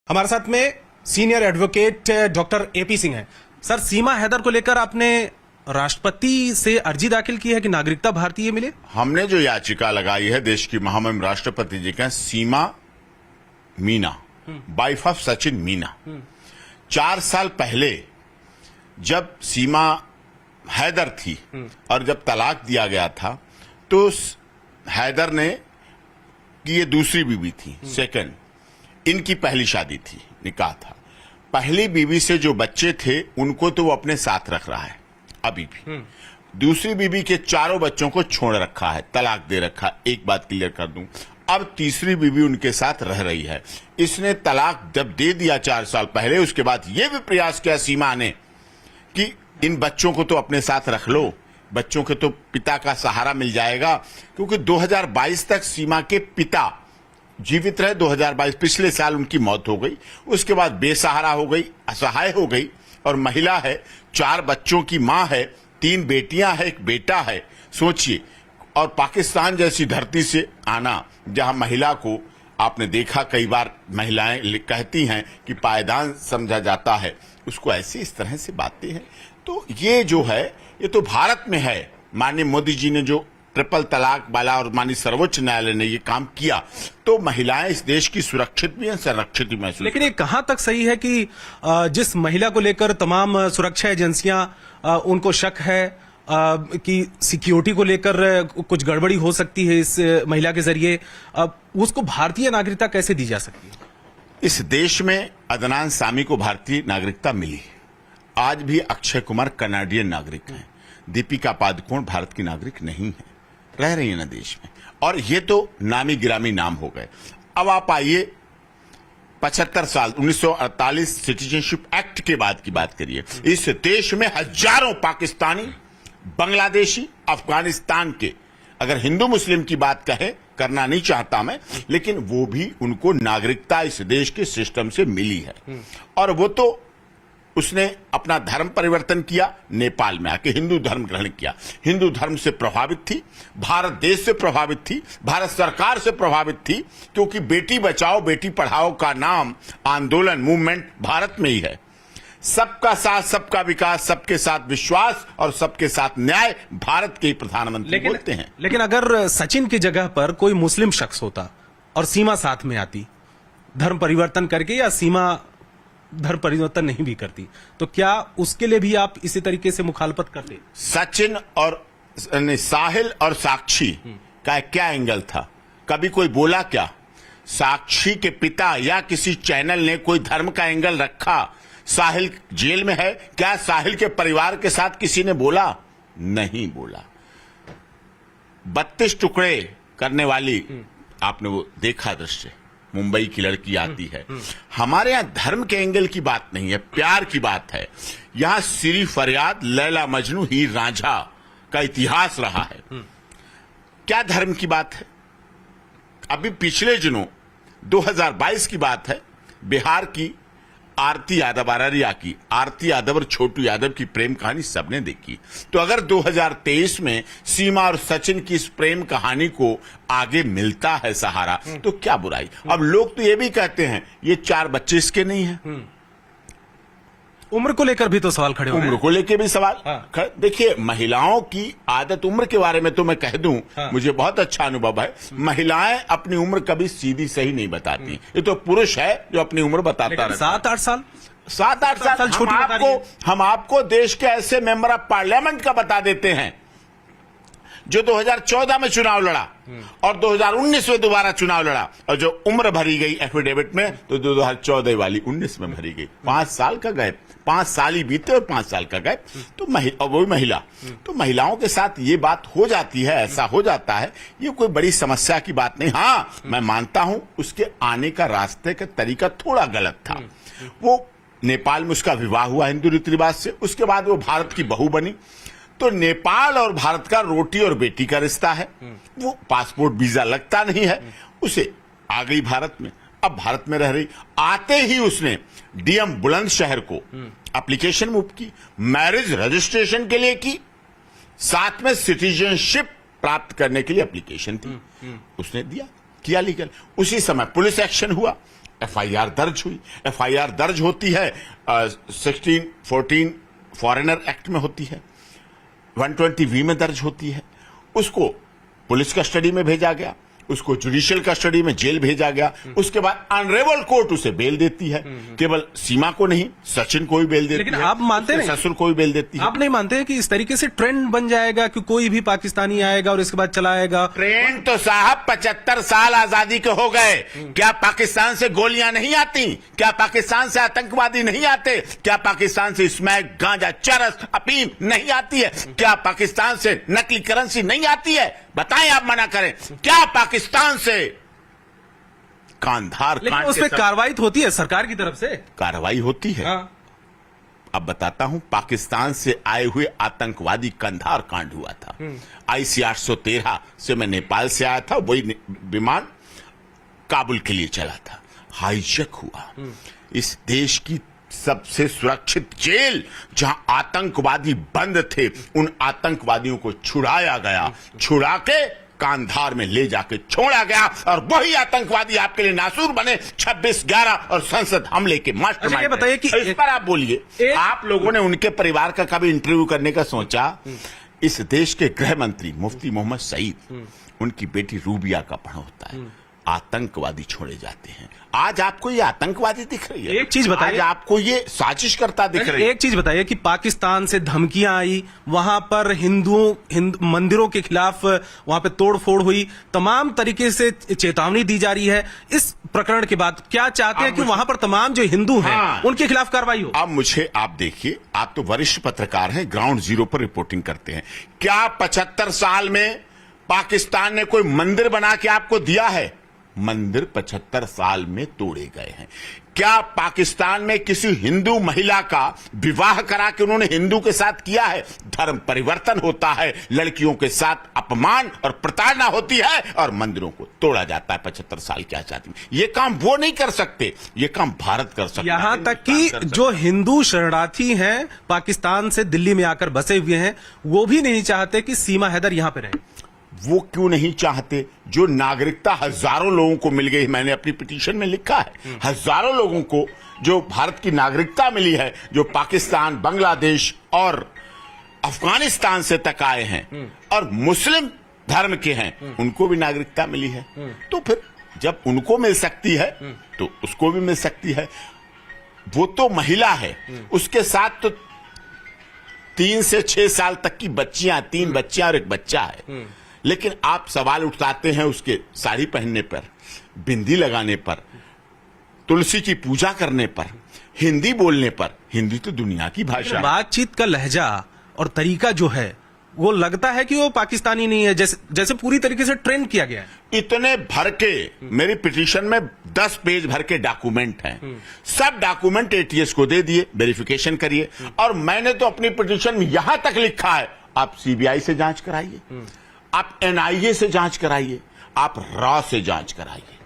हमारे साथ में senior advocate doctor AP Singh हैं। सर, सीमा हैदर को लेकर आपने राष्ट्रपति से अर्जी दाखिल की है कि नागरिकता भारतीय मिले। हमने जो याचिका लगाई है देश की महामहिम राष्ट्रपति जी का सीमा मीना, वाइफ ऑफ सचिन मीना, 4 साल पहले जब सीमा हैदर थी और जब तलाक दिया गया था तो हैदर ने कि ये दूसरी बीवी थी, सेकंड, इनकी पहली शादी थी, निकाह था। पहली बीवी से जो बच्चे थे उनको तो वो अपने साथ रख रहा है अभी भी। दूसरी बीवी के 4 बच्चों को छोड़ रखा है, तलाक दे रखा है। एक बात क्लियर कर दूं, अब तीसरी बीवी उनके साथ रह रही है। इसने तलाक जब दे दिया 4 साल पहले, उसके बाद ये भी प्रयास किया सीमा ने कि इन बच्चों को तो अपने साथ रख लो, बच्चों के तो पिता का सहारा मिल जाएगा, क्योंकि 2022 तक सीमा के पिता जीवित रहे। 2022 पिछले साल उनकी मौत हो गई, उसके बाद बेसहारा हो गई, असहाय हो गई, और महिला है, 4 बच्चों की मां है, 3 बेटियां है, 1 बेटा है। सोचिए, और पाकिस्तान जैसी धरती से आना जहां महिला को आपने देखा, कई बार महिलाएं कहती हैं कि पायदान समझा जाता है, उसको ऐसी इस तरह से बातें हैं। तो ये जो है ये तो भारत में है। माननीय मोदी जी ने जो ट्रिपल तलाक वाला और माननीय सर्वोच्च न्यायालय ने ये काम किया, तो महिलाएं इस देश की सुरक्षित भी हैं, संरक्षित भी महसूस। लेकिन ये कहां तक सही है कि जिस महिला को लेकर तमाम सुरक्षा एजेंसियां उनको शक है कि सिक्योरिटी को लेकर कुछ गड़बड़ी हो सकती है इस महिला के जरिए, उसको भारतीय नागरिकता कैसे दी जा सकती है? इस देश में अदनान सामी को भारतीय नागरिकता मिली। आज भी अक्षय कुमार कनाडियन नागरिक हैं, दीपिका पादुकोण भारत की नागरिक नहीं है, रह रही है ना देश में, और ये तो नामी गिरामी नाम हो गए। अब आप आइए 75 साल 1948 सिटीजनशिप एक्ट के बाद की बात करिए। इस देश में हजारों पाकिस्तानी, बांग्लादेशी, अफगानिस्तान के, अगर हिंदू मुस्लिम की बात कहे, करना नहीं चाहता मैं, लेकिन वो भी, उनको नागरिकता इस देश के सिस्टम से मिली है। और वो तो उसने अपना धर्म परिवर्तन किया, नेपाल में आके हिंदू धर्म ग्रहण किया। हिंदू धर्म से प्रभावित थी, भारत देश से प्रभावित थी, भारत सरकार से प्रभावित थी, क्योंकि बेटी बचाओ बेटी पढ़ाओ का नाम आंदोलन, मूवमेंट भारत में ही है। सबका साथ सबका विकास, सबके साथ विश्वास और सबके साथ न्याय भारत के प्रधानमंत्री बोलते हैं। लेकिन अगर सचिन की जगह पर कोई मुस्लिम शख्स होता और सीमा साथ में आती, धर्म परिवर्तन करके, या सीमा धर्म परिवर्तन नहीं भी करती, तो क्या उसके लिए भी आप इसी तरीके से मुखालफत करते? सचिन और साहिल और साक्षी का क्या एंगल था? कभी कोई बोला क्या? साक्षी के पिता या किसी चैनल ने कोई धर्म का एंगल रखा? साहिल जेल में है, क्या साहिल के परिवार के साथ किसी ने बोला? नहीं बोला। 32 टुकड़े करने वाली, आपने वो देखा दृश्य, मुंबई की लड़की आती है। हमारे यहां धर्म के एंगल की बात नहीं है, प्यार की बात है। यहां सिरी फरियाद, लैला मजनू, हीर रांझा का इतिहास रहा है। क्या धर्म की बात है? अभी पिछले दिनों 2022 की बात है, बिहार की आरती यादव, अररिया की आरती यादव और छोटू यादव की प्रेम कहानी सबने देखी। तो अगर 2023 में सीमा और सचिन की इस प्रेम कहानी को आगे मिलता है सहारा, तो क्या बुराई? अब लोग तो ये भी कहते हैं ये 4 बच्चे इसके नहीं हैं। उम्र को लेकर भी तो सवाल खड़े हो रहे हैं। उम्र को लेकर भी सवाल। देखिए, महिलाओं की आदत, उम्र के बारे में तो मैं कह दूं, मुझे बहुत अच्छा अनुभव है। महिलाएं अपनी उम्र कभी सीधी सही नहीं बताती। ये तो पुरुष है जो अपनी उम्र बताता रहता है। 7-8 साल 7-8 साल हम आपको देश के ऐसे मेंबर ऑफ पार्लियामेंट का बता देते हैं जो 2014 में चुनाव लड़ा और 2019 में दोबारा चुनाव लड़ा, और जो उम्र भरी गई एफिडेविट में तो 2014 वाली 19 में भरी गई। 5 साल का गैप, 5 साल ही बीते और 5 साल का गैप। तो वही महिला, तो महिलाओं के साथ ये बात हो जाती है, ऐसा हो जाता है। ये कोई बड़ी समस्या की बात नहीं। हाँ, मैं मानता हूं उसके आने का रास्ते का तरीका थोड़ा गलत था। वो नेपाल में उसका विवाह हुआ हिंदू रीति रिवाज से, उसके बाद वो भारत की बहू बनी। तो नेपाल और भारत का रोटी और बेटी का रिश्ता है। वो पासपोर्ट वीजा लगता नहीं है, उसे आ गई भारत में, अब भारत में रह रही। आते ही उसने डीएम बुलंदशहर को एप्लीकेशन मूव की, मैरिज रजिस्ट्रेशन के लिए की, साथ में सिटीजनशिप प्राप्त करने के लिए एप्लीकेशन थी, उसने दिया, किया लीगल। उसी समय पुलिस एक्शन हुआ, एफआईआर दर्ज हुई। एफआईआर दर्ज होती है 1614 फॉरेनर एक्ट में होती है, 120V में दर्ज होती है। उसको पुलिस कस्टडी में भेजा गया, उसको जुडिशियल कस्टडी में जेल भेजा गया। उसके बाद ऑनरेबल कोर्ट उसे बेल देती है। केवल सीमा को नहीं, सचिन को भी बेल देती है। लेकिन आप मानते नहीं, ससुर को भी बेल देती है। आप नहीं मानते कि इस तरीके से ट्रेंड बन जाएगा कि कोई भी पाकिस्तानी आएगा और इसके बाद चला आएगा? ट्रेंड तो साहब 75 साल आजादी के हो गए। क्या पाकिस्तान से गोलियां नहीं आती? क्या पाकिस्तान से आतंकवादी नहीं आते? क्या पाकिस्तान से स्मैक, गांजा, चरस, अफीम नहीं आती है? क्या पाकिस्तान से नकली करेंसी नहीं आती है? बताएं, आप मना करें। क्या पाकिस्तान से कांधार लेकिन कांड उस पर के कार्रवाई तो होती है सरकार की तरफ से। कार्रवाई होती है। हाँ। अब बताता हूं, पाकिस्तान से आए हुए आतंकवादी कंधार कांड हुआ था। IC 813 से मैं नेपाल से आया था, वही विमान काबुल के लिए चला था, हाईजैक हुआ। इस देश की सबसे सुरक्षित जेल जहां आतंकवादी बंद थे, उन आतंकवादियों को छुड़ाया गया, छुड़ा के कांधार में ले जाके छोड़ा गया, और वही आतंकवादी आपके लिए नासूर बने 26/11 और संसद हमले के मास्टरमाइंड। ये बताइए कि इस पर आप बोलिए, आप लोगों ने उनके परिवार का कभी इंटरव्यू करने का सोचा? इस देश के गृह मंत्री मुफ्ती मोहम्मद सईद, उनकी बेटी रूबिया का पढ़ होता है। आतंकवादी छोड़े जाते हैं। आज आपको ये आतंकवादी दिख रही है? एक चीज बताइए, आज आपको ये साजिश करता दिख रही है? एक चीज बताइए कि पाकिस्तान से धमकियां आई, वहां पर मंदिरों के खिलाफ वहां पे तोड़फोड़ हुई, तमाम तरीके से चेतावनी दी जा रही है। इस प्रकरण के बाद क्या चाहते हैं कि वहां पर तमाम जो हिंदू हैं, हाँ, उनके खिलाफ कार्रवाई हो? अब मुझे आप देखिए, आप तो वरिष्ठ पत्रकार हैं, ग्राउंड जीरो पर रिपोर्टिंग करते हैं। क्या 75 साल में पाकिस्तान ने कोई मंदिर बना के आपको दिया है? मंदिर 75 साल में तोड़े गए हैं। क्या पाकिस्तान में किसी हिंदू महिला का विवाह करा के उन्होंने हिंदू के साथ किया है? धर्म परिवर्तन होता है, लड़कियों के साथ अपमान और प्रताड़ना होती है, और मंदिरों को तोड़ा जाता है 75 साल की आजादी में। ये काम वो नहीं कर सकते, ये काम भारत कर सकता है। यहां तक कि जो हिंदू शरणार्थी हैं पाकिस्तान से दिल्ली में आकर बसे हुए हैं, वो भी नहीं चाहते कि सीमा हैदर यहां पर रहे। वो क्यों नहीं चाहते? जो नागरिकता हजारों लोगों को मिल गई, मैंने अपनी पिटीशन में लिखा है, हजारों लोगों को जो भारत की नागरिकता मिली है, जो पाकिस्तान, बांग्लादेश और अफगानिस्तान से तक आए हैं और मुस्लिम धर्म के हैं, उनको भी नागरिकता मिली है। तो फिर जब उनको मिल सकती है तो उसको भी मिल सकती है। वो तो महिला है, उसके साथ तो 3 से 6 साल तक की बच्चियां, 3 बच्चियां और 1 बच्चा है। लेकिन आप सवाल उठाते हैं उसके साड़ी पहनने पर, बिंदी लगाने पर, तुलसी की पूजा करने पर, हिंदी बोलने पर। हिंदी तो दुनिया की भाषा है। बातचीत का लहजा और तरीका जो है, वो लगता है कि वो पाकिस्तानी नहीं है, जैसे पूरी तरीके से ट्रेंड किया गया है। इतने भर के मेरी पिटीशन में 10 पेज भर के डॉक्यूमेंट हैं। सब डॉक्यूमेंट ATS को दे दिए, वेरिफिकेशन करिए। और मैंने तो अपनी पिटीशन में यहां तक लिखा है, आप CBI से जांच कराइए, आप NIA से जांच कराइए, आप रॉ से जांच कराइए।